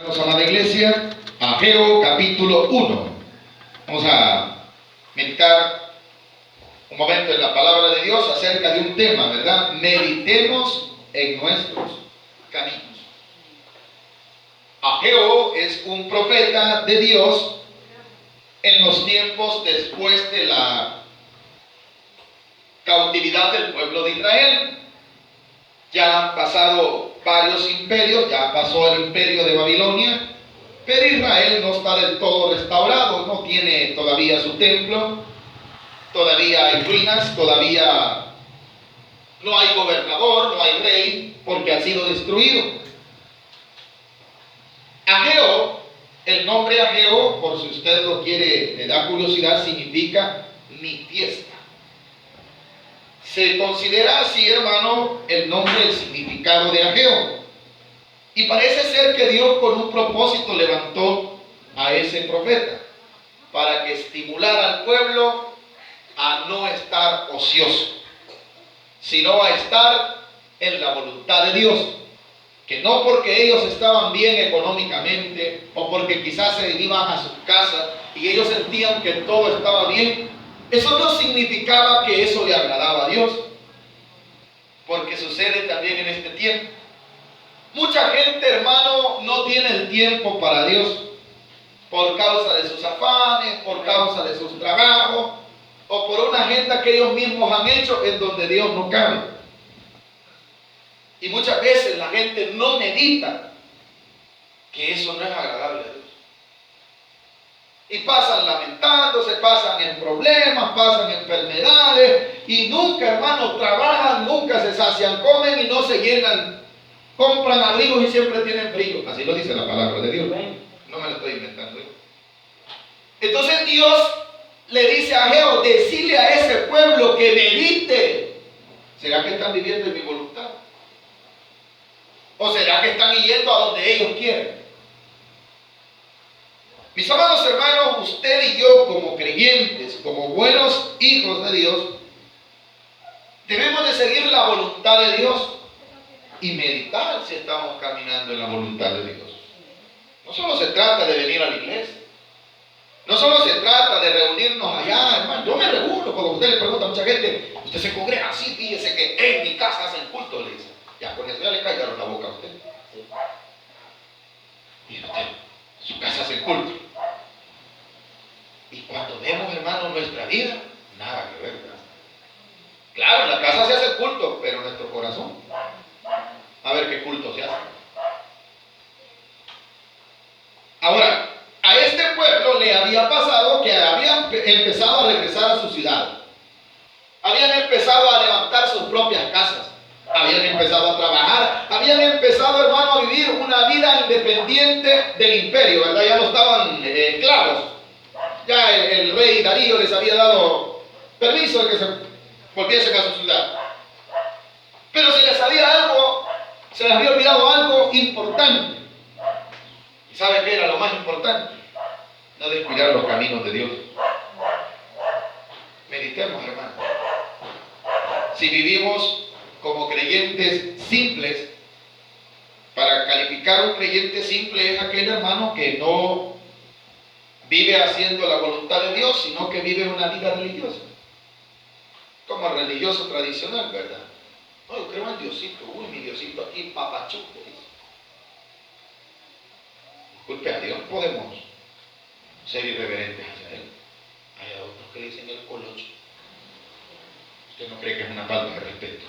Amada iglesia, Ageo capítulo 1. Vamos a meditar un momento en la palabra de Dios acerca de un tema, ¿verdad? Meditemos en nuestros caminos. Ageo es un profeta de Dios en los tiempos después de la cautividad del pueblo de Israel. Ya han pasado varios imperios, ya pasó el imperio de Babilonia, pero Israel no está del todo restaurado, no tiene todavía su templo, todavía hay ruinas, todavía no hay gobernador, no hay rey, porque ha sido destruido. Ageo, el nombre Ageo, por si usted lo quiere, le da curiosidad, significa mi fiesta. Se considera así, hermano, el nombre, el significado de Ageo. Y parece ser que Dios con un propósito levantó a ese profeta para que estimulara al pueblo a no estar ocioso, sino a estar en la voluntad de Dios. Que no porque ellos estaban bien económicamente o porque quizás se iban a sus casas y ellos sentían que todo estaba bien, eso no significaba que eso le agradaba a Dios, porque sucede también en este tiempo. Mucha gente, hermano, no tiene el tiempo para Dios por causa de sus afanes, por causa de sus trabajos o por una agenda que ellos mismos han hecho en donde Dios no cabe. Y muchas veces la gente no medita que eso no es agradable a Dios. Y pasan lamentándose, pasan en problemas, pasan en enfermedades y nunca, hermano, trabajan, nunca se sacian, comen y no se llenan. Compran abrigos y siempre tienen frío. Así lo dice la palabra de Dios. No me lo estoy inventando yo. Entonces Dios le dice a Ageo, decirle a ese pueblo que medite. ¿Será que están viviendo en mi voluntad? ¿O será que están yendo a donde ellos quieren? Mis amados hermanos, usted y yo como creyentes, como buenos hijos de Dios, debemos de seguir la voluntad de Dios y meditar si estamos caminando en la voluntad de Dios. No solo se trata de venir a la iglesia, no solo se trata de reunirnos allá, hermano. Yo me reúno, cuando usted le pregunta a mucha gente, usted se congrega así, fíjese que en mi casa hacen culto, le dice. Ya con eso ya le callaron la boca a usted. Y usted, en su casa hacen culto. Y cuando vemos, hermano, nuestra vida, nada que ver, ¿verdad? Claro, en la casa se hace culto, pero en nuestro corazón, a ver qué culto se hace. Ahora, a este pueblo le había pasado que habían empezado a regresar a su ciudad. Habían empezado a levantar sus propias casas. Habían empezado a trabajar. Habían empezado, hermano, a vivir una vida independiente del imperio, ¿verdad? Ya no estaban esclavos. Ya el rey Darío les había dado permiso de que se volviesen a su ciudad. Pero se les había olvidado algo importante. ¿Y sabe qué era lo más importante? No descuidar los caminos de Dios. Meditemos, hermano. Si vivimos como creyentes simples, para calificar un creyente simple es aquel hermano que no vive haciendo la voluntad de Dios, sino que vive una vida religiosa. Como el religioso tradicional, ¿verdad? No, yo creo en Diosito. Uy, mi Diosito aquí, papachuco. Disculpe, a Dios podemos ser irreverentes hacia Él. Hay otros que dicen el colocho. Usted no cree que es una falta de respeto.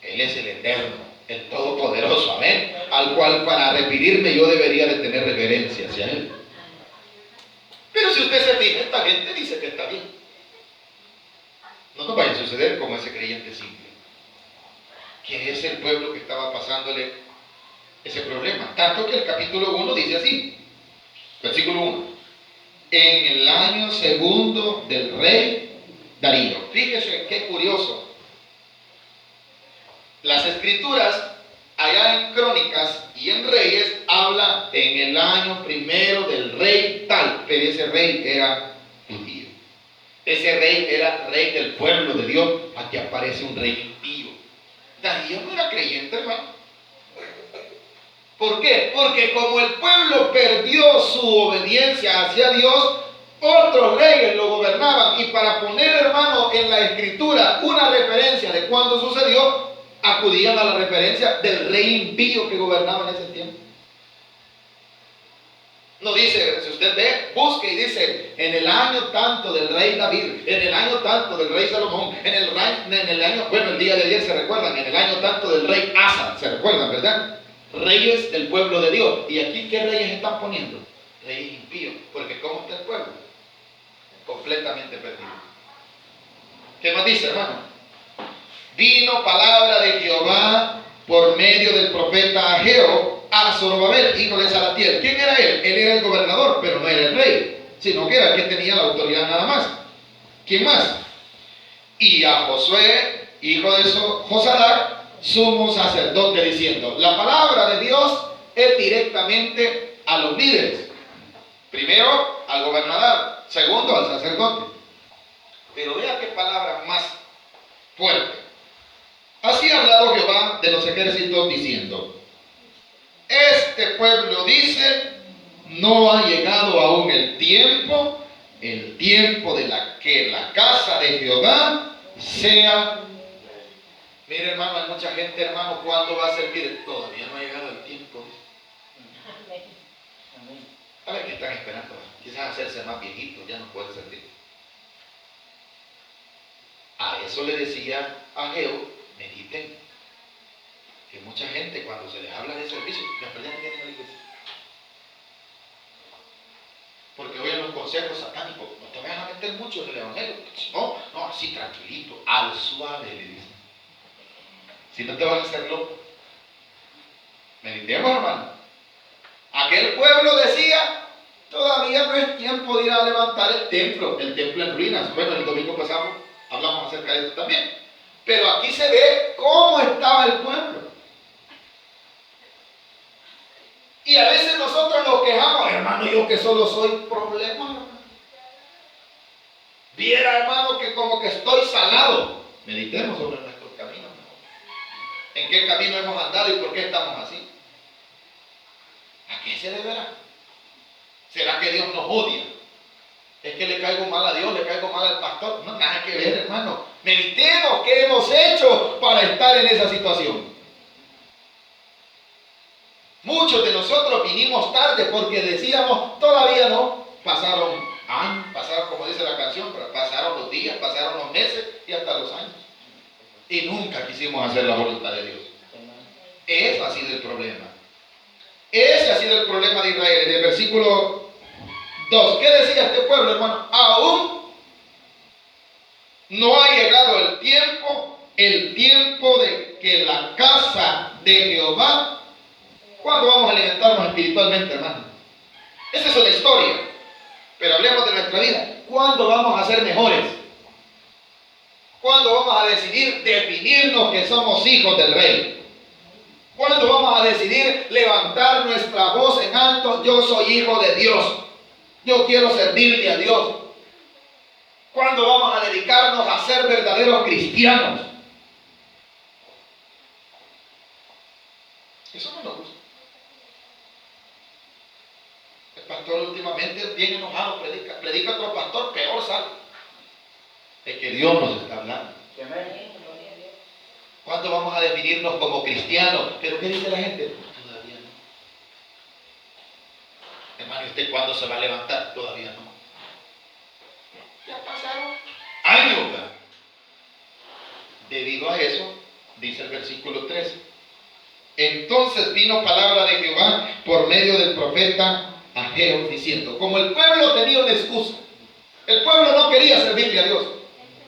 Él es el eterno, el todopoderoso, amén. Al cual para referirme yo debería de tener reverencia hacia Él. Pero si usted se fija, esta gente dice que está bien. No nos vaya a suceder como ese creyente simple, que es el pueblo que estaba pasándole ese problema. Tanto que el capítulo 1 dice así, versículo 1. En el año segundo del rey Darío. Fíjese qué curioso. Las escrituras, allá en Crónicas y en Reyes, habla en el año primero del rey tal, pero ese rey era judío. Ese rey era rey del pueblo de Dios. Aquí aparece un rey impío. Darío no era creyente, hermano. ¿Por qué? Porque como el pueblo perdió su obediencia hacia Dios, otros reyes lo gobernaban. Y para poner, hermano, en la escritura una referencia de cuándo sucedió, acudían a la referencia del rey impío que gobernaba en ese tiempo. No dice, si usted ve, busque y dice, en el año tanto del rey David, en el año tanto del rey Salomón, en el año, bueno, el día de ayer se recuerdan, en el año tanto del rey Asa, se recuerdan, ¿verdad? Reyes del pueblo de Dios. ¿Y aquí qué reyes están poniendo? Reyes impíos, porque ¿cómo está el pueblo? Completamente perdido. ¿Qué más dice, hermano? Vino palabra de Jehová por medio del profeta Ageo a Zorobabel, hijo de Salatiel. ¿Quién era él? Él era el gobernador, pero no era el rey, sino que era el que tenía la autoridad nada más. ¿Quién más? Y a Josué, hijo de Josadac, sumo sacerdote, diciendo, la palabra de Dios es directamente a los líderes. Primero al gobernador, segundo al sacerdote. Pero vea qué palabra más fuerte. Así ha hablado Jehová de los ejércitos diciendo, este pueblo dice, no ha llegado aún el tiempo de que la casa de Jehová sea. Mire, hermano, hay mucha gente, hermano, ¿cuándo va a servir? Todavía no ha llegado el tiempo. A ver qué están esperando. Quizás hacerse más viejitos, ya no pueden servir. A eso le decía a Ageo, mediten. Que mucha gente cuando se les habla de servicio, ya no vienen a la iglesia. Porque oyen los consejos satánicos, no te vayas a meter mucho en el evangelio. No, así tranquilito, al suave le dicen. Si no te vas a hacer loco. Meditemos, hermano. Aquel pueblo decía, todavía no es tiempo de ir a levantar el templo en ruinas. Bueno, el domingo pasado hablamos acerca de esto también. Pero aquí se ve cómo estaba el pueblo. Y a veces nosotros nos quejamos, hermano, yo que solo soy problema, hermano. Viera, hermano, que como que estoy salado. Meditemos sobre nuestros caminos. ¿En qué camino hemos andado y por qué estamos así? ¿A qué se deberá? ¿Será que Dios nos odia? ¿Es que le caigo mal a Dios, le caigo mal al pastor? No, nada que ver, hermano. Meditemos qué hemos hecho para estar en esa situación. Muchos de nosotros vinimos tarde porque decíamos, todavía no. Pasaron años, pasaron, como dice la canción, pero pasaron los días, pasaron los meses y hasta los años. Y nunca quisimos hacer la voluntad de Dios. Ese ha sido el problema. Ese ha sido el problema de Israel. En el versículo 2, ¿qué decía este pueblo, hermano? Aún no ha llegado el tiempo de que la casa de Jehová. ¿Cuándo vamos a alimentarnos espiritualmente, hermano? Esa es una historia. Pero hablemos de nuestra vida. ¿Cuándo vamos a ser mejores? ¿Cuándo vamos a decidir definirnos que somos hijos del Rey? ¿Cuándo vamos a decidir levantar nuestra voz en alto? Yo soy hijo de Dios. Yo quiero servirle a Dios. ¿Cuándo vamos a dedicarnos a ser verdaderos cristianos? Eso no nos gusta. El pastor últimamente bien enojado predica otro pastor, peor sale. Es que Dios nos está hablando. ¿Cuándo vamos a definirnos como cristianos? ¿Pero qué dice la gente? Todavía no. Hermano, ¿y usted cuándo se va a levantar? Todavía no. Ya pasaron años. Debido a eso, dice el versículo 13. Entonces vino palabra de Jehová por medio del profeta Ageo diciendo, como el pueblo tenía una excusa, el pueblo no quería servirle a Dios,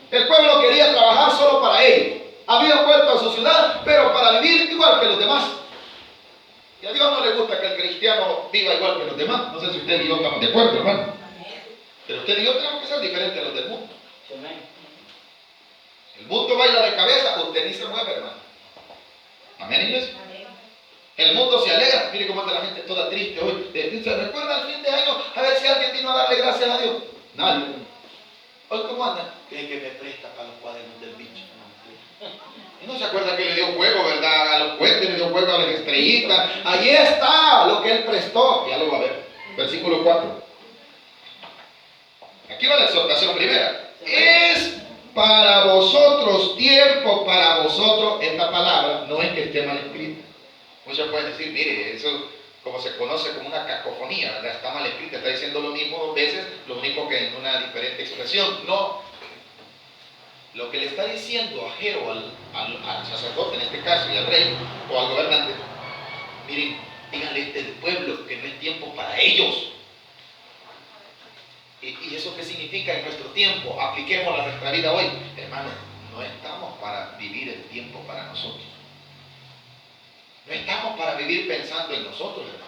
el pueblo quería trabajar solo para ellos, habían vuelto a su ciudad, pero para vivir igual que los demás. Y a Dios no le gusta que el cristiano viva igual que los demás. No sé si usted y yo estamos de acuerdo, hermano. Pero usted y yo tenemos que ser diferentes a los del mundo. El mundo baila de cabeza, usted ni se mueve, hermano. Amén, iglesia. El mundo se alegra. Mire cómo está la gente toda triste hoy. ¿Se recuerda el fin de año? A ver si alguien vino a darle gracias a Dios. Nadie. Hoy, ¿cómo anda? ¿Cree que me presta para los cuadernos del bicho? No se acuerda que le dio fuego, ¿verdad? A los puentes, le dio fuego a las estrellitas. Allí está lo que él prestó. Ya lo va a ver. Versículo 4. Aquí va la exhortación primera. Es para vosotros tiempo, para vosotros. Esta palabra no es que esté mal escrita. Muchos pueden decir, mire, eso como se conoce como una cacofonía, ¿verdad? Está mal escrita, está diciendo lo mismo dos veces, lo único que en una diferente expresión. No. Lo que le está diciendo Ageo al sacerdote en este caso y al rey o al gobernante, miren, díganle a este pueblo que no es tiempo para ellos. ¿Y eso qué significa en nuestro tiempo? Apliquémoslo a nuestra vida hoy. Hermano, no estamos para vivir el tiempo para nosotros. No estamos para vivir pensando en nosotros, hermano.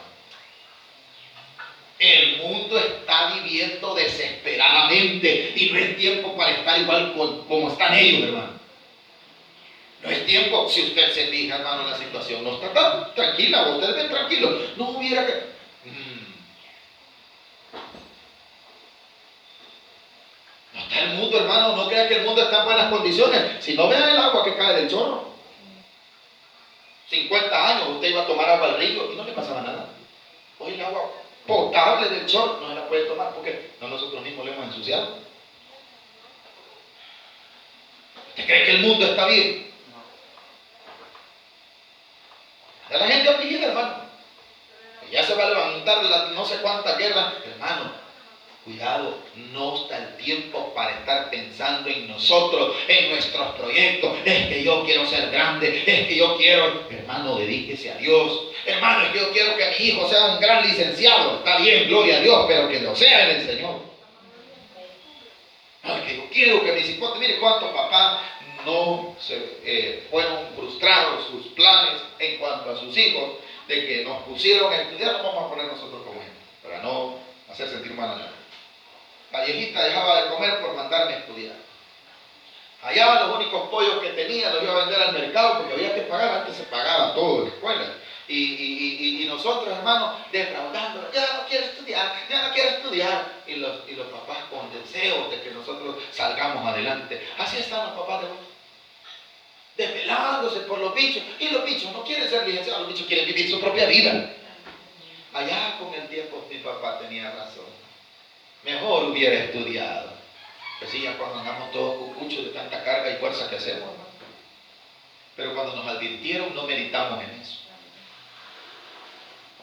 El mundo está viviendo desesperadamente y no es tiempo para estar igual como están ellos, hermano. No es tiempo, si usted se fija, hermano, la situación no está tan tranquila, usted ve tranquilo. No hubiera que... No está el mundo, hermano, no crea que el mundo está en buenas condiciones. Si no, vean el agua que cae del chorro. 50 años usted iba a tomar agua al río y no le pasaba nada. Hoy el agua potable del chorro no se la puede tomar porque no nosotros mismos le hemos ensuciado. ¿Usted cree que el mundo está bien? No. La gente afligida, hermano. Ya se va a levantar no sé cuántas guerras, hermano. Cuidado, no está el tiempo para estar pensando en nosotros, en nuestros proyectos. Es que yo quiero ser grande, es que yo quiero... Hermano, dedíquese a Dios. Hermano, yo quiero que mi hijo sea un gran licenciado. Está bien, gloria a Dios, pero que lo sea en el Señor. No, es que yo quiero que mis hijos... Mire cuántos papás no fueron frustrados sus planes en cuanto a sus hijos, de que nos pusieron a estudiar. No vamos a poner nosotros como ejemplo, para no hacer sentir mal a nadie. La viejita dejaba de comer por mandarme a estudiar. Allá los únicos pollos que tenía los iba a vender al mercado porque había que pagar. Antes se pagaba todo en la escuela. Y nosotros, hermanos, defraudándonos. Ya no quiero estudiar, ya no quiero estudiar. Y los papás con deseo de que nosotros salgamos adelante. Así están los papás de hoy. Desvelándose por los bichos. Y los bichos no quieren ser licenciados, los bichos quieren vivir su propia vida. Allá con el tiempo mi papá tenía razón. Mejor hubiera estudiado. Pues sí, ya cuando andamos todos cucuchos de tanta carga y fuerza que hacemos, ¿no? Pero cuando nos advirtieron no meditamos en eso.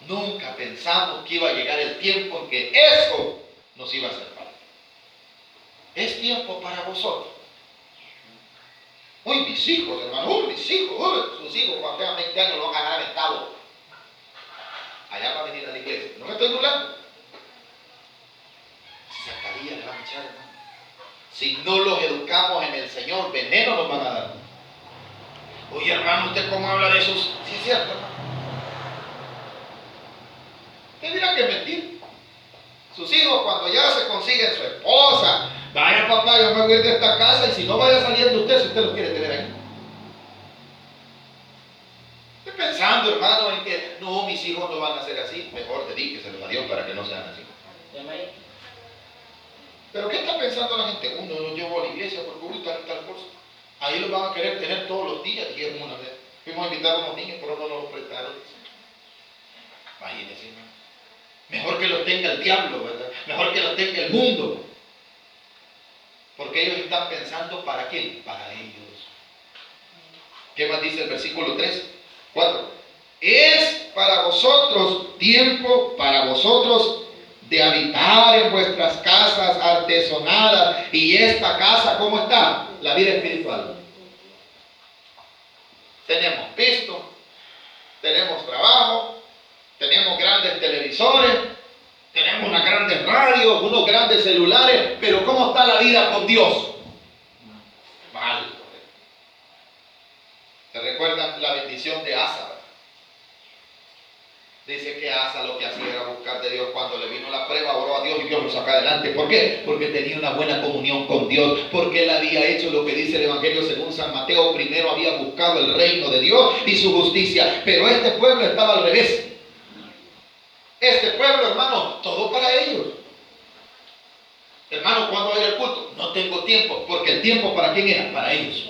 Nunca pensamos que iba a llegar el tiempo en que eso nos iba a hacer falta. Es tiempo para vosotros. Uy, mis hijos, hermano, mis hijos, sus hijos cuando tengan 20 años lo van a ganar aventado. Allá va a venir a la iglesia. No me estoy burlando. Zacarías le va a echar, hermano. Si no los educamos en el Señor, veneno nos van a dar. Oye, hermano, ¿usted cómo habla de esos? Sí, es cierto, hermano. ¿Qué dirá que es mentir? Sus hijos, cuando ya se consiguen su esposa, vaya papá, yo me voy a ir de esta casa y si no vaya saliendo usted, si usted lo quiere tener ahí. Estoy pensando, hermano, en que no, mis hijos no van a ser así. Mejor dedíqueselos a Dios para que no sean así. Pero ¿qué está pensando la gente? Uno los llevó a la iglesia porque uy, tal cosa. Ahí los van a querer tener todos los días, dijeron una vez. Fuimos a invitar a unos niños, pero no nos los prestaron. Imagínense, ¿no? Mejor que los tenga el diablo, ¿verdad? Mejor que los tenga el mundo. Porque ellos están pensando ¿para quién? Para ellos. ¿Qué más dice el versículo 3? 4. Es para vosotros tiempo, para vosotros de habitar en vuestras casas artesonadas. Y esta casa, ¿cómo está? La vida espiritual. Tenemos pisto, tenemos trabajo, tenemos grandes televisores, tenemos unas grandes radios, unos grandes celulares, pero ¿cómo está la vida con Dios? Mal. ¿Se recuerdan la bendición de Asa? Dice que Asa lo que hacía era buscar de Dios. Cuando le vino la prueba, oró a Dios y Dios lo sacó adelante. ¿Por qué? Porque tenía una buena comunión con Dios. Porque él había hecho lo que dice el Evangelio según San Mateo. Primero había buscado el reino de Dios y su justicia. Pero este pueblo estaba al revés. Este pueblo, hermano, todo para ellos. Hermano, ¿cuándo va a ir el culto? No tengo tiempo. Porque el tiempo ¿para quién era? Para ellos.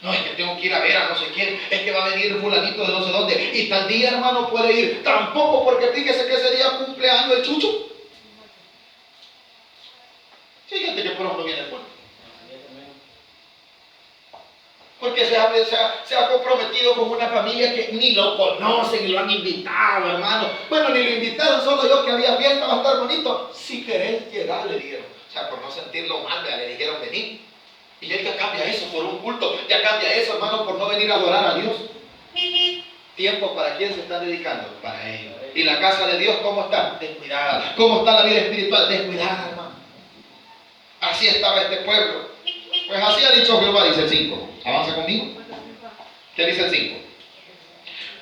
No, es que tengo que ir a ver a no sé quién, es que va a venir fulanito de no sé dónde, y tal día, hermano, puede ir. Tampoco, porque fíjese que ese día cumpleaños el Chucho. Sí, hay gente que por ejemplo viene al culto. Porque se ha comprometido con una familia que ni lo conocen y lo han invitado, hermano. Bueno, ni lo invitaron, solo yo que había fiesta, va a estar bonito. Si querés llegar, le dijeron. O sea, por no sentirlo mal, le dijeron venir. Y ya cambia eso por un culto, ya cambia eso, hermano, por no venir a adorar a Dios. ¿Tiempo para quién se están dedicando? Para ellos. ¿Y la casa de Dios cómo está? Descuidada. ¿Cómo está la vida espiritual? Descuidada, hermano. Así estaba este pueblo. Pues así ha dicho Jehová, dice el 5. Avanza conmigo. ¿Qué dice el 5?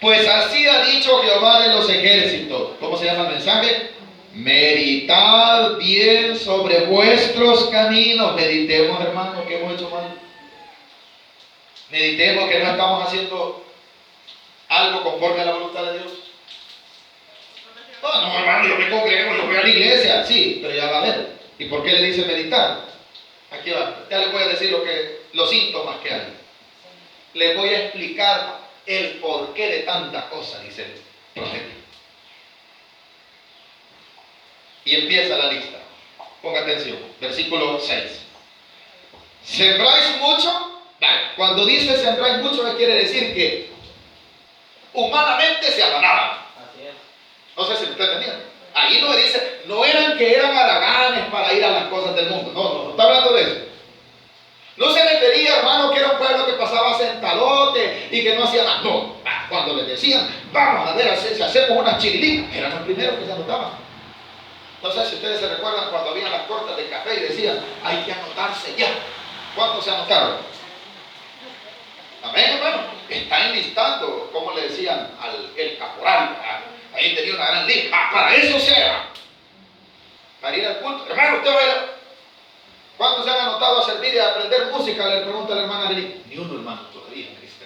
Pues así ha dicho Jehová de los ejércitos. ¿Cómo se llama el mensaje? Meditad bien sobre vuestros caminos. Meditemos, hermano, que hemos hecho mal. Meditemos que no estamos haciendo algo conforme a la voluntad de Dios. No, hermano, yo me congrego, yo voy a la iglesia. Sí, pero ya va a ver. ¿Y por qué le dice meditar? Aquí va. Ya les voy a decir los síntomas que hay. Les voy a explicar el porqué de tanta cosa, dice el profeta. Y empieza la lista. Ponga atención. Versículo 6. ¿Sembráis mucho? Vale. Cuando dice sembráis mucho, ¿qué quiere decir? Que humanamente se afanaban. No sé si me está entendiendo. Ahí no dice, no eran que eran haraganes para ir a las cosas del mundo. No está hablando de eso. No se refería, hermano, que era un pueblo que pasaba sentalote y que no hacía nada. No, cuando les decían, vamos a ver si hacemos unas chirilitas, eran los primeros que se anotaban. No sé si ustedes se recuerdan cuando habían las cortas de café y decían, hay que anotarse ya. ¿Cuántos se anotaron? Amén, hermano. Está enlistando, como le decían el caporal. Ahí tenía una gran lista. Para eso sea. Para ir al culto. Hermano, usted va a ir. ¿Cuántos se han anotado a servir y a aprender música? Le pregunta la hermana Lili. Ni uno, hermano, todavía en Cristo.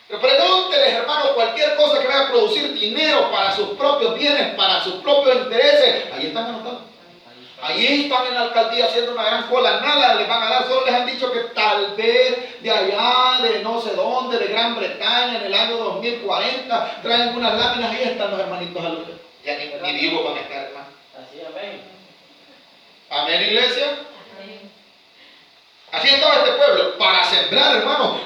Pero pregúnteles, hermano, cualquier cosa que vaya a producir dinero para sus propios bienes, para sus propios intereses. Ahí están anotados. Ahí están en la alcaldía haciendo una gran cola. Nada les van a dar. Solo les han dicho que tal vez de allá, de no sé dónde, de Gran Bretaña, en el año 2040, traen unas láminas. Ahí están los hermanitos alumnos. Ya ni vivos van a estar, hermano. Así, amén. Amén, iglesia. Amén. Así estaba este pueblo. Para sembrar, hermano.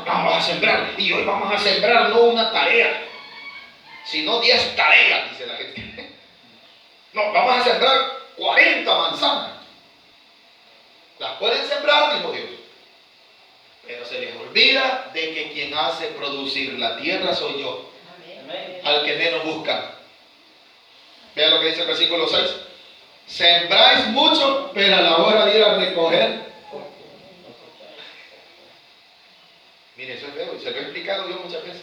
Vamos a sembrar. Y hoy vamos a sembrar no una tarea, sino 10 tareas, dice la gente. No, vamos a sembrar 40 manzanas. Las pueden sembrar, dijo Dios. Pero se les olvida de que quien hace producir la tierra soy yo. Amén. Al que menos busca. Vean lo que dice el versículo 6. Sembráis mucho, pero a la hora de ir a recoger. Mire, eso es feo, y se lo he explicado yo muchas veces.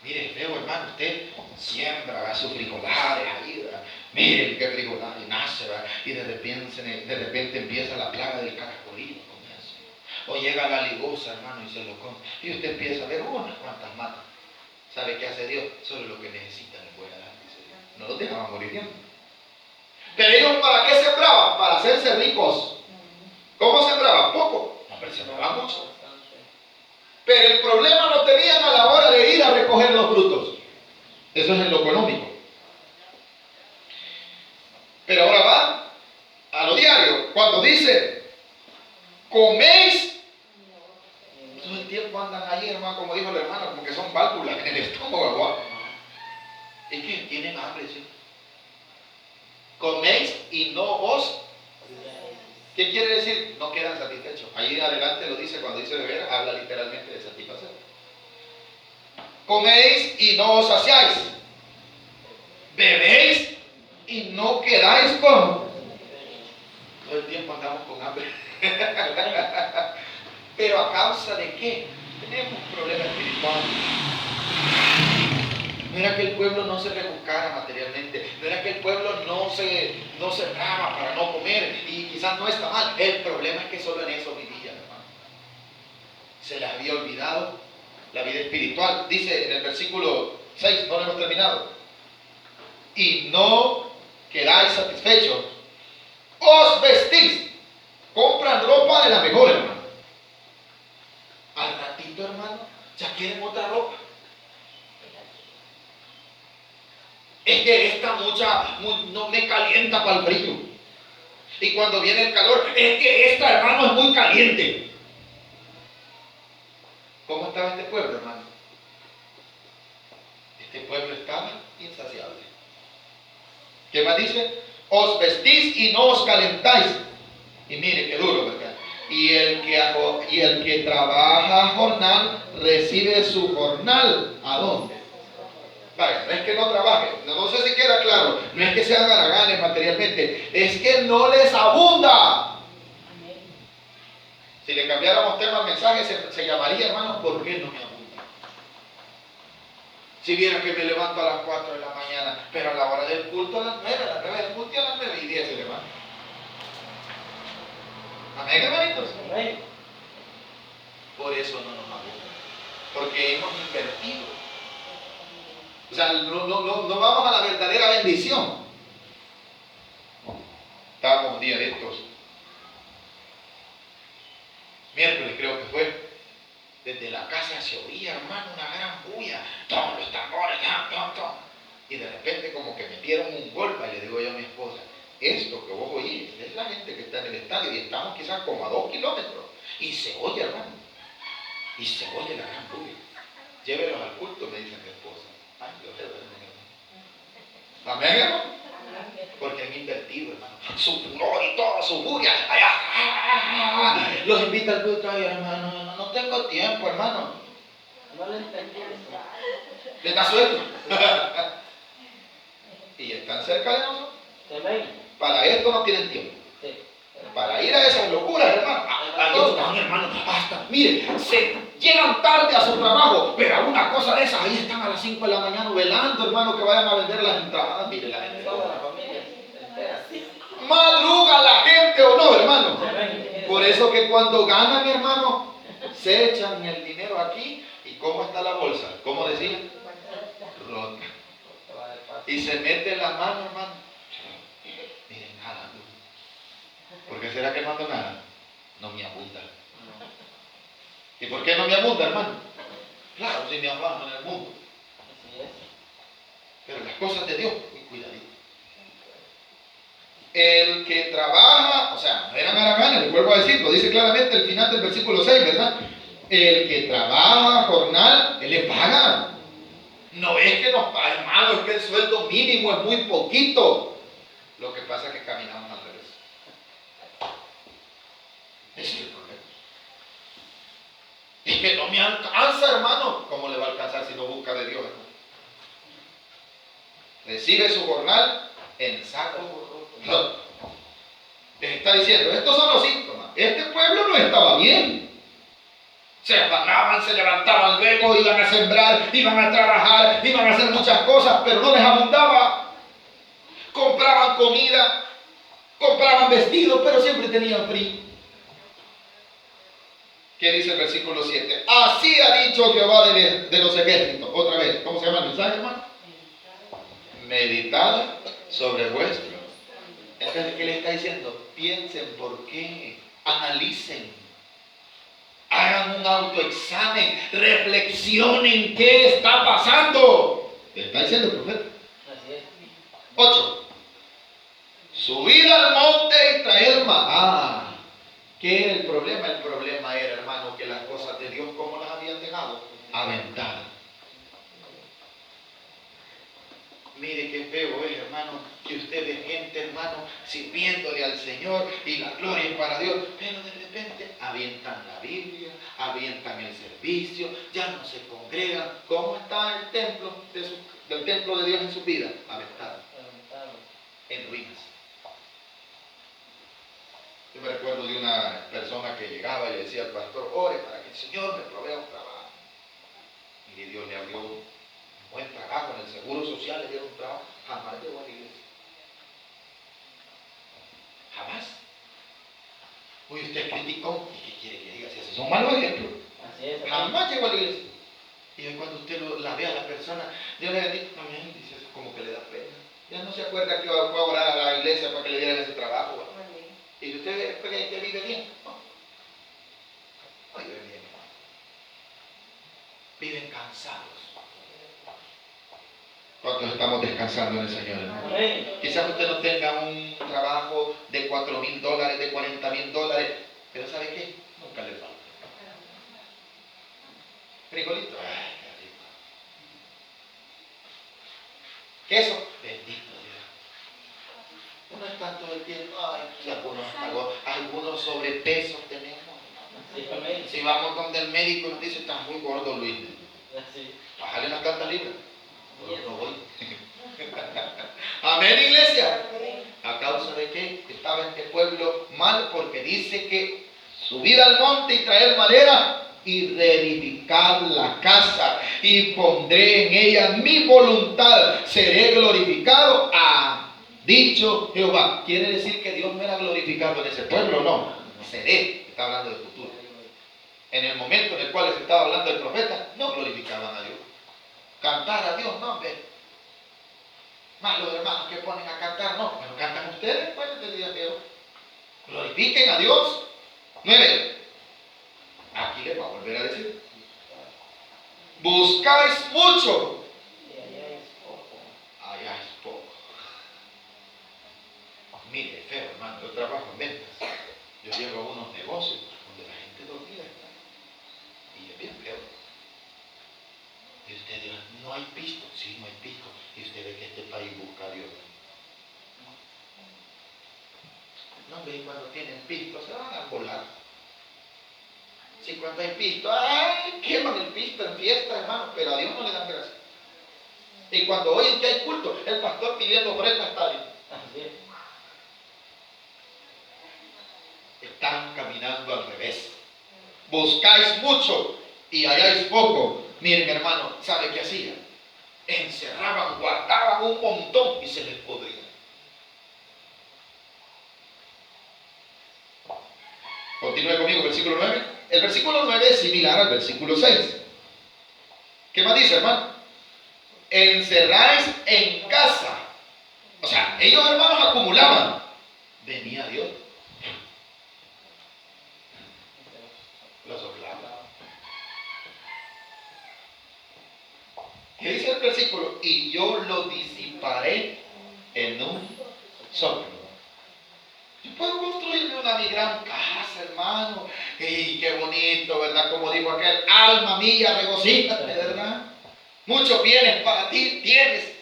Mire, es feo, hermano, usted siembra, va, sus frijolares ahí, ¿verdad? Miren qué frijolares nace, ¿verdad? Y de repente empieza la plaga del caracolillo con eso. O llega la ligosa, hermano, y se lo come. Y usted empieza a ver unas cuantas matas. ¿Sabe qué hace Dios? Solo lo que necesitan les voy a dar, dice Dios. No los dejaban morir tiempo. Pero ellos, ¿para qué sembraban? Para hacerse ricos. ¿Cómo sembraban? Poco. No, pero sembraban mucho. Pero el problema lo tenían a la hora de ir a recoger los frutos. Eso es en lo económico. Pero ahora va a lo diario. Cuando dice, coméis, todo el tiempo andan ahí, hermano, como dijo el hermano, como que son válvulas en el estómago. ¿Verdad? Es que tienen hambre, ¿sí? Coméis y no os. ¿Qué quiere decir? No quedan satisfechos. Ahí adelante lo dice, cuando dice beber, habla literalmente de satisfacer. Coméis y no os saciáis. Bebéis y no quedáis con. Todo el tiempo andamos con hambre. Pero ¿a causa de qué? Tenemos un problema espiritual. No era que el pueblo no se rebuscara materialmente, no era que el pueblo no se brava para no comer, y quizás no está mal. El problema es que solo en eso vivían, hermano. Se les había olvidado la vida espiritual. Dice en el versículo 6, no lo hemos terminado. Y no quedáis satisfechos. Os vestís. compran ropa de la mejor, hermano. Al ratito, hermano, ya quieren otra ropa. Es que esta no me calienta para el frío. Y cuando viene el calor, es que esta, hermano, es muy caliente. ¿Cómo estaba este pueblo, hermano? Este pueblo estaba insaciable. ¿Qué más dice? Os vestís y no os calentáis. Y mire qué duro, ¿verdad? Y el que trabaja jornal recibe su jornal. ¿A dónde? Vaya, no es que no trabaje, no sé si queda claro, no es que sean haraganes materialmente, es que no les abunda. Si le cambiáramos tema al mensaje, se llamaría, hermano, ¿por qué no me abunda? Si vieran que me levanto a las 4 de la mañana, pero a la hora del culto a las 9, a las 9 del culto y a las 9:10 se levanta. Amén, hermanitos. Amén. Por eso no nos abunda, porque hemos invertido. O sea, no vamos a la verdadera bendición. Estábamos un día de estos, miércoles creo que fue, desde la casa se oía, hermano, una gran bulla, todos los tambores, y de repente como que metieron un golpe, y le digo yo a mi esposa, esto que vos oís es la gente que está en el estadio, y estamos quizás como a 2 kilómetros, y se oye, hermano, y se oye la gran bulla. Llévelos al culto, me dice mi esposa. Ay, Dios te bendiga. Amén, hermano. Porque han invertido, hermano, su furor y toda su furia. Allá. Los invita al culto. Ay, hermano, no tengo tiempo, hermano. No le entendí. Le da sueldo. Y están cerca de nosotros. Para esto no tienen tiempo. Para ir a esas locuras, hermano. Ahí están, hermano. Hasta, mire, llegan tarde a su trabajo, pero una cosa de esas, ahí están a las 5 de la mañana velando, hermano, que vayan a vender las entradas. Mire, la gente. Madruga la gente o no, hermano. Por eso que cuando ganan, hermano, se echan el dinero aquí. ¿Y cómo está la bolsa? ¿Cómo decía? Rota. Y se mete la mano, hermano. Miren, nada. ¿Por qué será que no ando nada? No me abunda. ¿Y por qué no me abunda, hermano? Claro, si me afano en el mundo. Pero las cosas de Dios, cuidadito. El que trabaja, o sea, no eran haraganes, les vuelvo a decir, lo dice claramente el final del versículo 6, ¿verdad? El que trabaja jornal, él le paga. No es que nos paga, hermano, es que el sueldo mínimo es muy poquito. Lo que pasa es que caminamos al revés. Ese es el problema. Es que no me alcanza, hermano. ¿Cómo le va a alcanzar si no busca de Dios, hermano? Recibe su jornal en saco. No. Les está diciendo, estos son los síntomas. Este pueblo no estaba bien. Se afanaban, se levantaban luego, iban a sembrar, iban a trabajar, iban a hacer muchas cosas, pero no les abundaba. Compraban comida, compraban vestidos, pero siempre tenían frío. ¿Qué dice el versículo 7? Así ha dicho Jehová de los ejércitos. Otra vez, ¿cómo se llama el mensaje, hermano? Meditad sobre vuestro. Entonces, ¿qué le está diciendo? Piensen por qué, analicen, hagan un autoexamen, reflexionen qué está pasando. Le está diciendo el profeta. 8. Subir al monte y traer maná. ¿Qué era el problema? El problema era, hermano, que las cosas de Dios, ¿cómo las habían dejado? Aventadas. Mire qué feo es, hermano, que usted ve gente, hermano, sirviéndole al Señor y la gloria es para Dios, pero de repente avientan la Biblia, avientan el servicio, ya no se congregan. ¿Cómo está el templo del templo de Dios en su vida? Aventado, en ruinas. Yo me recuerdo de una persona que llegaba y le decía al pastor, ore para que el Señor me provea un trabajo. Y Dios le abrió un buen trabajo, en el seguro social le dieron un trabajo. Jamás llegó a la iglesia. Jamás. Uy, usted criticó. ¿Y qué quiere que diga? Si esos son malos ejemplos. Jamás llegó a la iglesia. Y cuando usted la ve a la persona, Dios le dice, amén, dice, eso como que le da pena. Ya no se acuerda que fue a orar a la iglesia para que le dieran ese trabajo. Y Y usted cree que vive bien. No, no vive bien. Viven cansados. ¿Cuántos estamos descansando en el Señor, hermano? Quizás usted no tenga un trabajo de $4,000, de $40,000, pero ¿sabe qué? Nunca le falta. Frijolito, ay, qué rico. Queso, bendito Dios. Uno está todo el tiempo, ay, y algunos sobrepesos tenemos. Si vamos donde el médico nos dice, estás muy gordo, Luis. Bájale unas tantas libras. No voy. Amén, iglesia. ¿A causa de qué estaba este pueblo mal? Porque dice que subir al monte y traer madera y reedificar la casa, y pondré en ella mi voluntad, seré glorificado, ha dicho Jehová. Quiere decir que Dios no era glorificado en ese pueblo, no. Seré, está hablando de futuro. En el momento en el cual les estaba hablando el profeta, no glorificaban a Dios. Cantar a Dios, no, hombre. Más los hermanos que ponen a cantar, no. Pero cantan ustedes, pues, del día de hoy. Glorifiquen a Dios. 9. Aquí les va a volver a decir. Buscáis mucho. Allá es poco. Mire, feo, hermano. Yo trabajo en ventas. Yo llego a unos negocios donde la gente dormida está. Y es bien feo. Y usted dirá, no hay pisto. Sí, no hay pisto. Y usted ve que este país busca a Dios. No ve cuando tienen pisto, se van a volar. Si cuando hay pisto, ¡ay! Queman el pisto en fiesta, hermano, pero a Dios no le dan gracia. Y cuando oyen que hay culto, el pastor pidiendo ofrenda está ahí. Están caminando al revés. Buscáis mucho y halláis poco. Miren, hermano, ¿sabe qué hacían? Encerraban, guardaban un montón y se les podría. Continúe conmigo, versículo 9. El versículo 9 es similar al versículo 6. ¿Qué más dice, hermano? Encerráis en casa. O sea, ellos, hermanos, acumulaban. Venía Dios. Lo soplaba. ¿Qué dice el versículo? Y yo lo disiparé en un soplo. Yo puedo construirme mi gran casa, hermano. Y qué bonito, ¿verdad? Como dijo aquel, alma mía, regocíjate, ¿verdad? Muchos bienes para ti tienes.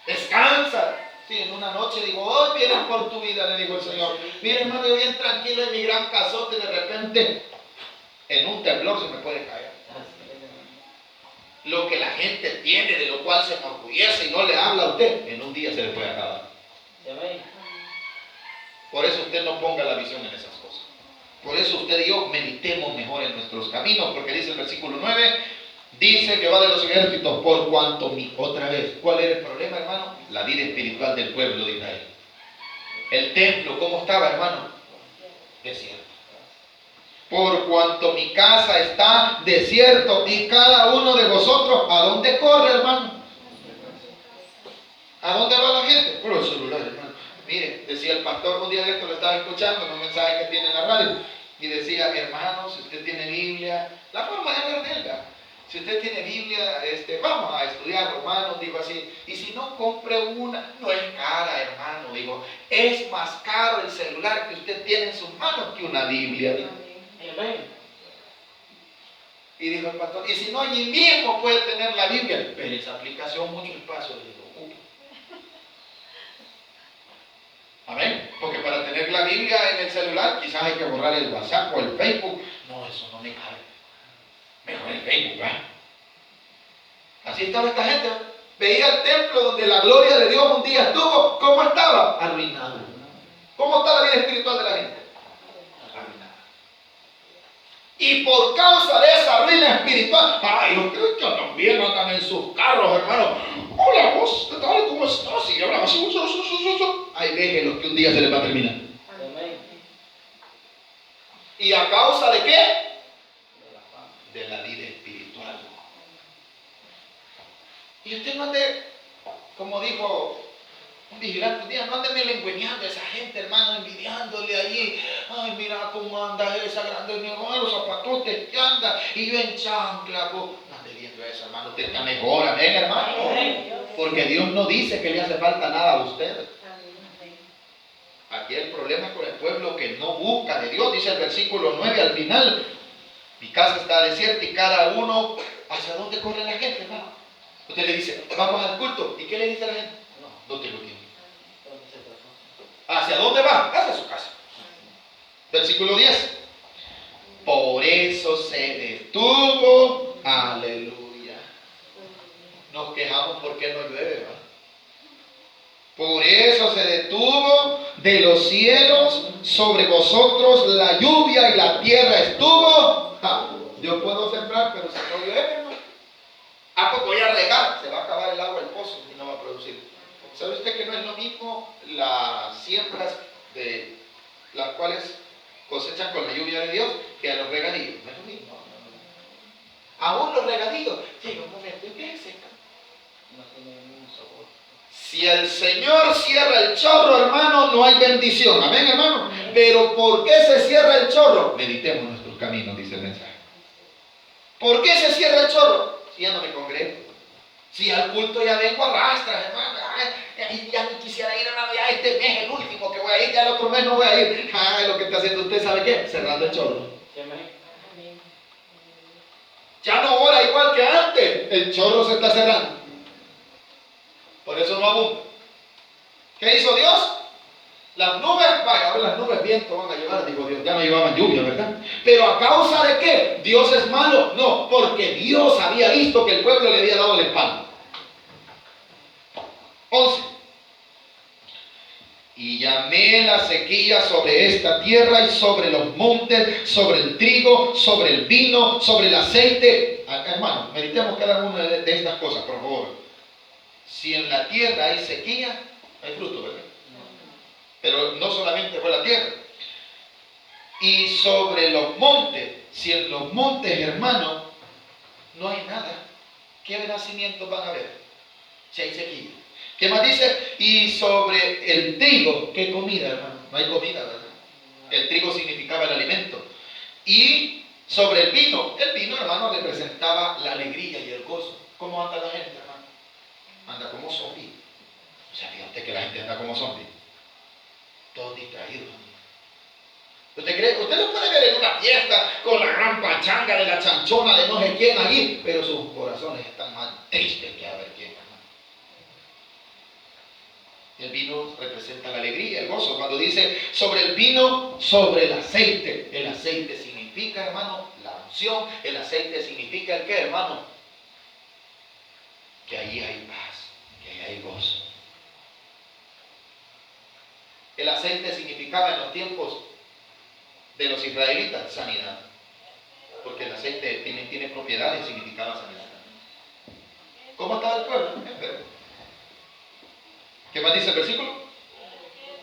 Descansa. Sí, en una noche digo, hoy vienes por tu vida, le digo el Señor. Mira, hermano, yo bien tranquilo en mi gran casote, de repente, en un temblor se me puede caer. Lo que la gente tiene, de lo cual se enorgullece y no le habla a usted, en un día se le puede acabar. Por eso usted no ponga la visión en esas cosas. Por eso usted y yo meditemos mejor en nuestros caminos, porque dice el versículo 9, dice Jehová de los ejércitos, por cuanto otra vez, ¿cuál era el problema, hermano? La vida espiritual del pueblo de Israel. El templo, ¿cómo estaba, hermano? Desierto. Por cuanto mi casa está desierto y cada uno de vosotros, ¿a dónde corre, hermano? ¿A dónde va la gente? Por el celular, hermano. Mire, decía el pastor un día de esto, lo estaba escuchando en un mensaje que tiene en la radio, y decía, hermano, si usted tiene Biblia, la forma de hablar de él, ¿verdad? Si usted tiene Biblia, vamos a estudiar Romanos, digo así, y si no, compre una, no es cara, hermano, digo, es más caro el celular que usted tiene en sus manos que una Biblia, digo. Amén. Y dijo el pastor, y si no, allí mismo puede tener la Biblia, pero esa aplicación mucho espacio, le digo, amén, porque para tener la Biblia en el celular, quizás hay que borrar el WhatsApp o el Facebook, no, eso no me cabe. Mejor el Facebook, ¿verdad? Así estaba esta gente. Veía el templo donde la gloria de Dios un día estuvo. ¿Cómo estaba? Arruinado. ¿Cómo está la vida espiritual de la gente? Arruinada. Y por causa de esa ruina espiritual, ay, yo creo que también andan en sus carros, hermano. Hola, vos, ¿qué tal? ¿Cómo estás? Y hablan así. Ay, déjenlos que un día se les va a terminar. ¿Y a causa de qué? De la vida espiritual. Y usted no ande, como dijo Un vigilante un día, no anden lengüeñando a esa gente, hermano, envidiándole allí. Ay, mira cómo anda esa grande, mi hermano, los zapatotes que anda, y yo en chancla, pues. No ande viendo eso, hermano, usted está mejor, amén, hermano. Porque Dios no dice que le hace falta nada a usted. Aquí el problema es con el pueblo que no busca de Dios, dice el versículo 9 al final. Mi casa está desierta y cada uno, ¿hacia dónde corre la gente, hermano? Usted le dice, vamos al culto. ¿Y qué le dice a la gente? No tengo tiempo. ¿Hacia dónde va? Hacia su casa. Versículo 10. Por eso se detuvo. Aleluya. Nos quejamos porque no llueve, ¿verdad? Por eso se detuvo de los cielos sobre vosotros la lluvia y la tierra estuvo. Yo puedo sembrar, pero si no llueve, hermano. Pues voy a regar, se va a acabar el agua del pozo y no va a producir. ¿Sabe usted que no es lo mismo las siembras de las cuales cosechan con la lluvia de Dios que a los regadíos? No es lo mismo. Aún los regadíos llega un momento en que se secan. No tienen ningún sabor. Si el Señor cierra el chorro, hermano, no hay bendición. Amén, hermano. Pero ¿por qué se cierra el chorro? Meditemos nuestros caminos, dice el mensaje. ¿Por qué se cierra el chorro? Si ya no me congrego. Si al culto ya vengo arrastras, hermano. Ya ni quisiera ir, hermano. Ya este mes es el último que voy a ir. Ya el otro mes no voy a ir. Lo que está haciendo usted, ¿sabe qué? Cerrando el chorro. Ya no ora igual que antes. El chorro se está cerrando. Por eso no abunda. ¿Qué hizo Dios? Las nubes, vaya, ahora las nubes viento van a llevar, dijo Dios. Ya no llevaban lluvia, ¿verdad? Pero ¿a causa de qué? ¿Dios es malo? No, porque Dios había visto que el pueblo le había dado la espalda. 11. Y llamé la sequía sobre esta tierra y sobre los montes, sobre el trigo, sobre el vino, sobre el aceite. Hermano, meditemos cada una de estas cosas, por favor. Si en la tierra hay sequía, hay fruto, ¿verdad? Pero no solamente fue la tierra. Y sobre los montes, si en los montes, hermano, no hay nada, ¿qué nacimientos van a haber? Si hay sequía. ¿Qué más dice? Y sobre el trigo, ¿qué comida, hermano? No hay comida, ¿verdad? El trigo significaba el alimento. Y sobre el vino, hermano, representaba la alegría y el gozo. ¿Cómo anda la gente, hermano? Anda como zombie. O sea, fíjate que la gente anda como zombie. Todos distraídos. ¿Usted cree? Usted lo puede ver en una fiesta con la gran pachanga de la chanchona de no sé quién allí, pero sus corazones están más tristes que a ver quién, hermano. El vino representa la alegría, el gozo. Cuando dice sobre el vino, sobre el aceite significa, hermano, la unción. El aceite significa el qué, hermano, que ahí hay paz, que ahí hay gozo. El aceite significaba en los tiempos de los israelitas sanidad, porque el aceite tiene propiedades y significaba sanidad. ¿Cómo estaba el pueblo? Enfermo. ¿Qué más dice el versículo?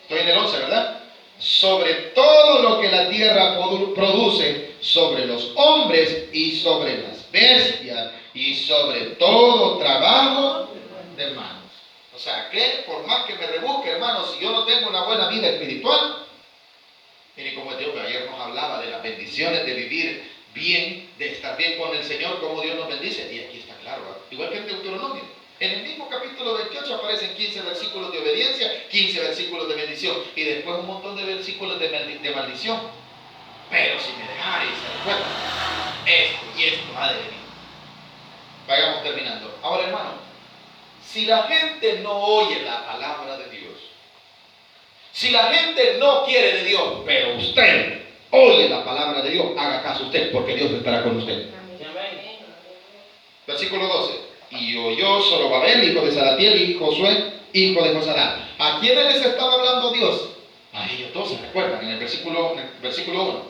Estoy en el 11, ¿verdad? Sobre todo lo que la tierra produce, sobre los hombres y sobre las bestias y sobre todo trabajo de manos. O sea, que por más que me rebusque, hermano, si yo no tengo una buena vida espiritual, miren cómo Dios ayer nos hablaba de las bendiciones de vivir bien, de estar bien con el Señor, cómo Dios nos bendice. Y aquí está claro, ¿verdad? Igual que en Deuteronomio. En el mismo capítulo 28 aparecen 15 versículos de obediencia, 15 versículos de bendición y después un montón de versículos de maldición. Pero si me dejaréis, esto y esto ha de venir. Vayamos terminando. Ahora, hermano, si la gente no oye la palabra de Dios, si la gente no quiere de Dios, pero usted oye la palabra de Dios, haga caso usted, porque Dios estará con usted. Versículo 12. Y oyó Zorobabel, hijo de Salatiel, y Josué, hijo de Josadá. ¿A quiénes les estaba hablando Dios? A ellos dos, ¿se recuerdan? En el versículo 1.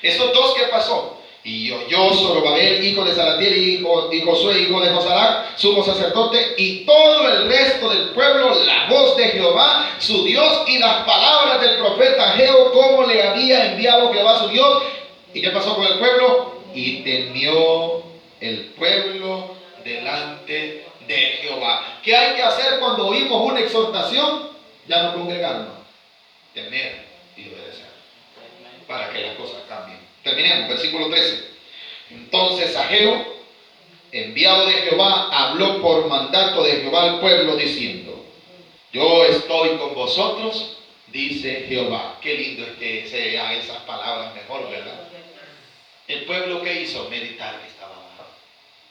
Esos dos, ¿qué pasó? Y oyó Zorobabel, hijo de Salatiel, y Josué, hijo de Josadá, sumo sacerdote, y todo el resto del pueblo, la voz de Jehová, su Dios, y las palabras del profeta Ageo, como le había enviado Jehová su Dios. ¿Y qué pasó con el pueblo? Y temió el pueblo delante de Jehová. ¿Qué hay que hacer cuando oímos una exhortación? Ya no congregarnos, temer y obedecer, para que las cosas cambien. Terminemos, versículo 13. Entonces Ageo, enviado de Jehová, habló por mandato de Jehová al pueblo diciendo: yo estoy con vosotros, dice Jehová. Qué lindo es que se hagan esas palabras mejor, ¿verdad? El pueblo, ¿qué hizo? Meditar que estaba mal.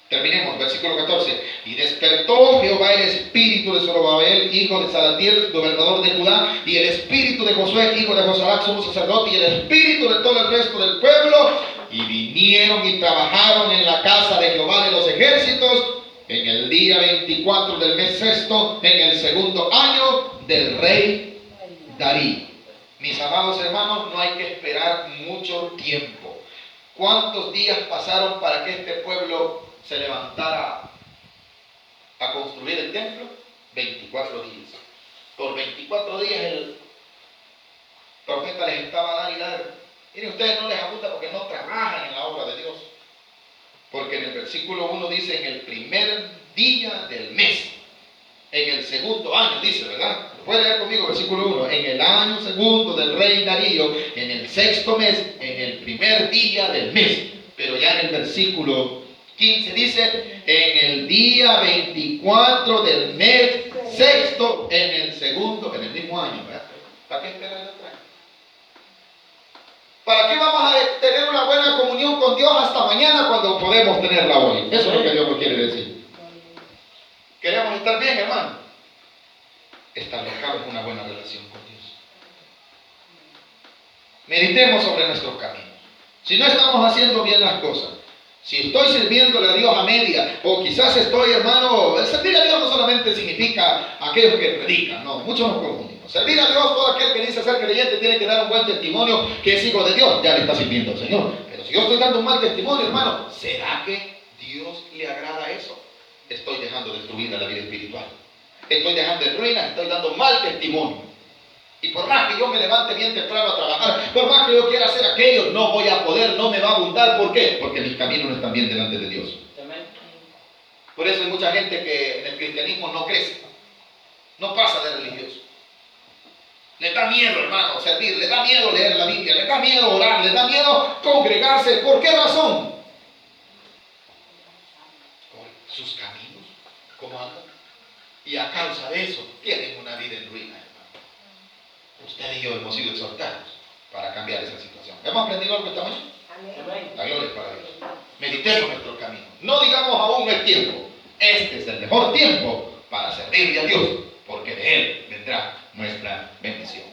Terminemos, versículo 14. Y despertó Jehová el espíritu de Zorobabel, hijo de Salatiel, gobernador de Judá, y el espíritu de Josué, hijo de Josadac, sumo sacerdote, y el espíritu de todo el resto del pueblo, y vinieron y trabajaron en la casa de Jehová de los ejércitos en el día 24 del mes sexto, en el segundo año del rey Darío. Mis amados hermanos, no hay que esperar mucho tiempo. ¿Cuántos días pasaron para que este pueblo se levantara a construir el templo? 24 días. Por 24 días el profeta les estaba dando y dando. Miren, ustedes no les apunta porque no trabajan en la obra de Dios. Porque en el versículo 1 dice: en el primer día del mes, en el segundo año, dice, ¿verdad? Puede leer conmigo, versículo 1. En el año segundo del rey Darío, en el sexto mes, en el primer día del mes. Pero ya en el versículo 15 dice: en el día 24 del mes sexto, en el segundo, en el mismo año, ¿verdad? ¿Para qué esperar el otro año? ¿Para qué vamos a tener una buena comunión con Dios hasta mañana cuando podemos tenerla hoy? Eso es lo que Dios nos quiere decir. ¿Queremos estar bien, hermano? Establezcamos una buena relación con Dios. Meditemos sobre nuestros caminos. Si no estamos haciendo bien las cosas, si estoy sirviéndole a Dios a media, o quizás estoy, hermano, servir a Dios no solamente significa aquellos que predican, no, muchos nos confundimos. Servir a Dios, todo aquel que dice ser creyente tiene que dar un buen testimonio que es hijo de Dios, ya le está sirviendo al Señor. Pero si yo estoy dando un mal testimonio, hermano, ¿será que Dios le agrada eso? Estoy dejando destruida la vida espiritual. Estoy dejando en ruinas, estoy dando mal testimonio. Y por más que yo me levante bien temprano a trabajar, por más que yo quiera hacer aquello, no voy a poder, no me va a abundar. ¿Por qué? Porque mis caminos no están bien delante de Dios. Por eso hay mucha gente que en el cristianismo no crece, no pasa de religioso. Le da miedo, hermano, servir, le da miedo leer la Biblia, le da miedo orar, le da miedo congregarse. ¿Por qué razón? Por sus caminos, ¿cómo andan? Y a causa de eso, tienen una vida en ruina, hermano. Usted y yo hemos sido exhortados para cambiar esa situación. ¿Hemos aprendido algo esta noche? Amén. La gloria es para Dios. Meditemos nuestro camino. No digamos aún no es tiempo. Este es el mejor tiempo para servirle a Dios, porque de Él vendrá nuestra bendición.